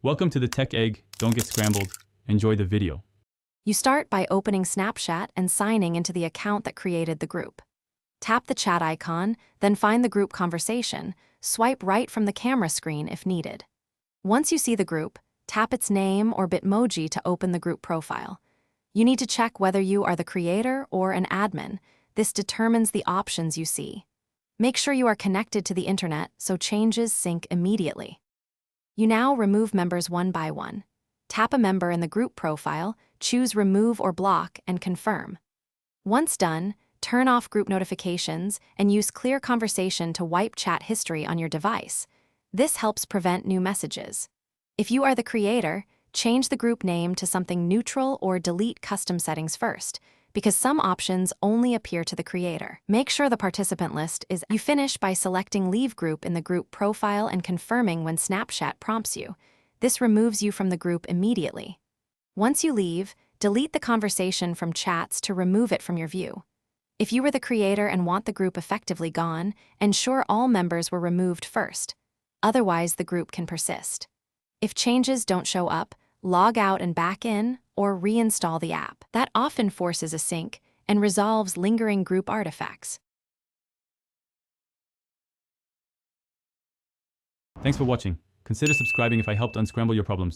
Welcome to the Tech Egg. Don't get scrambled. Enjoy the video. You start by opening Snapchat and signing into the account that created the group. Tap the chat icon, then find the group conversation. Swipe right from the camera screen if needed. Once you see the group, tap its name or Bitmoji to open the group profile. You need to check whether you are the creator or an admin. This determines the options you see. Make sure you are connected to the internet so changes sync immediately. You now remove members one by one. Tap a member in the group profile, choose Remove or Block, and confirm. Once done, turn off group notifications and use Clear Conversation to wipe chat history on your device. This helps prevent new messages. If you are the creator, change the group name to something neutral or delete custom settings first, because some options only appear to the creator. Make sure the participant list is. You finish by selecting Leave Group in the group profile and confirming when Snapchat prompts you. This removes you from the group immediately. Once you leave, delete the conversation from chats to remove it from your view. If you were the creator and want the group effectively gone, ensure all members were removed first. Otherwise, the group can persist. If changes don't show up, log out and back in, or reinstall the app. That often forces a sync and resolves lingering group artifacts. Thanks for watching. Consider subscribing if I helped unscramble your problems.